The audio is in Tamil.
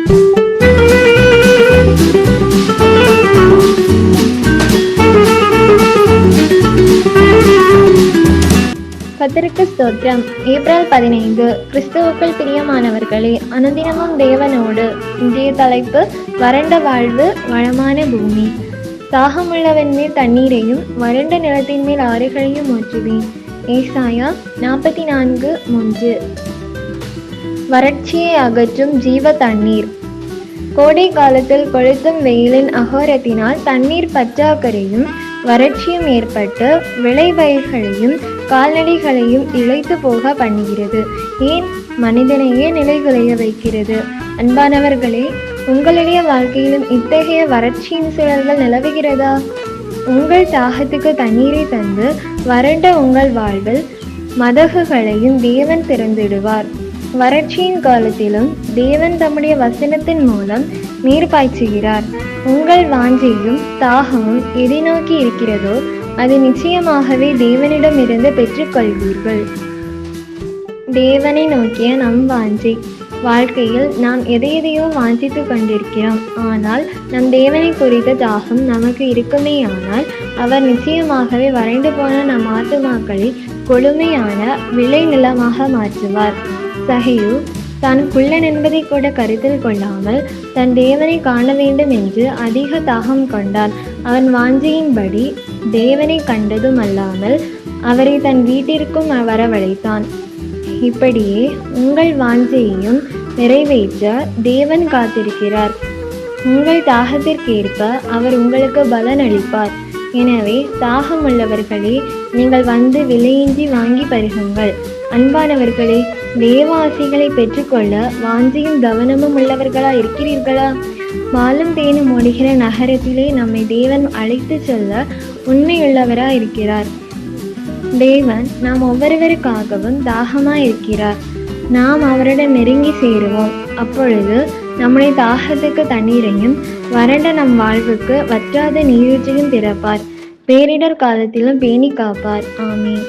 கர்த்தருக்கு ஸ்தோத்திரம். ஏப்ரல் 15. கிறிஸ்துவுக்குள் பிரியமானவர்களே, அனுதினமும் தேவனோடு. இன்றைய தலைப்பு வறண்ட வாழ்வு, வளமான பூமி. தாகமுள்ளவன் மேல் தண்ணீரையும் வறண்ட நிலத்தின் மேல் ஆறுகளையும் ஊற்றுவேன். ஏசாயா 44:3. வறட்சியை அகற்றும் ஜீவ தண்ணீர். கோடை காலத்தில் கொளுத்தும் வெயிலின் அகோரத்தினால் தண்ணீர் பற்றாக்குறையும் வறட்சியும் ஏற்பட்டு விளைபயிர்களையும் கால்நடைகளையும் இழைத்து போக பண்ணுகிறது. ஏன் மனிதனையே நிலைகுலைய வைக்கிறது. அன்பானவர்களே, உங்களுடைய வாழ்க்கையிலும் இத்தகைய வறட்சியின் சூழல்கள் நிலவுகிறதா? உங்கள் தாகத்துக்கு தண்ணீரை தந்து வறண்ட உங்கள் வாழ்வில் மதகுகளையும் தேவன் திறந்திடுவார். வறட்சியின் காலத்திலும் தேவன் தம்முடைய வசனத்தின் மூலம் நீர் பாய்ச்சுகிறார். உங்கள் வாஞ்சையும் தாகமும் எதை நோக்கி இருக்கிறதோ அது நிச்சயமாகவே தேவனிடமிருந்து பெற்றுக்கொள்வீர்கள். தேவனை நோக்கிய நம் வாஞ்சை. வாழ்க்கையில் நாம் எதையோ வாஞ்சித்து கொண்டிருக்கிறோம். ஆனால் நம் தேவனை குறித்த தாகம் நமக்கு இருக்குமே ஆனால் அவர் நிச்சயமாகவே வறண்டு போன நம் ஆத்துமாக்களை கொழுமையான விளை நிலமாக மாற்றுவார். சகையு தான் குள்ளன் என்பதை கூட கருத்தில் கொள்ளாமல் தன் தேவனை காண வேண்டும் என்று அதிக தாகம் கொண்டான். அவன் வாஞ்சையின்படி தேவனை கண்டதும் அல்லாமல் அவரை தன் வீட்டிற்கும் வரவழைத்தான். இப்படியே உங்கள் வாஞ்சையையும் நிறைவேற்ற தேவன் காத்திருக்கிறார். உங்கள் தாகத்திற்கேற்ப அவர் உங்களுக்கு பலன் அளிப்பார். எனவே தாகம் உள்ளவர்களே, நீங்கள் வந்து விலையின்றி வாங்கி பருகுங்கள். அன்பானவர்களே, தேவ ஆசைகளை பெற்றுக்கொள்ள வாஞ்சையும் கவனமும் உள்ளவர்களா இருக்கிறீர்களா? பாலும் தேனும் ஓடுகிற நகரத்திலே நம்மை தேவன் அழைத்து செல்ல உண்மையுள்ளவரா இருக்கிறார். தேவன் நாம் ஒவ்வொருவருக்காகவும் தாகமாய் இருக்கிறார். நாம் அவரிடம் நெருங்கி சேருவோம். அப்பொழுது நம்முடைய தாகத்துக்கு தண்ணீரையும் வறண்ட நம் வாழ்வுக்கு வற்றாத நீரூற்றையும் திறப்பார். பேரிடர் காலத்திலும் பேணி காப்பார். ஆமீன்.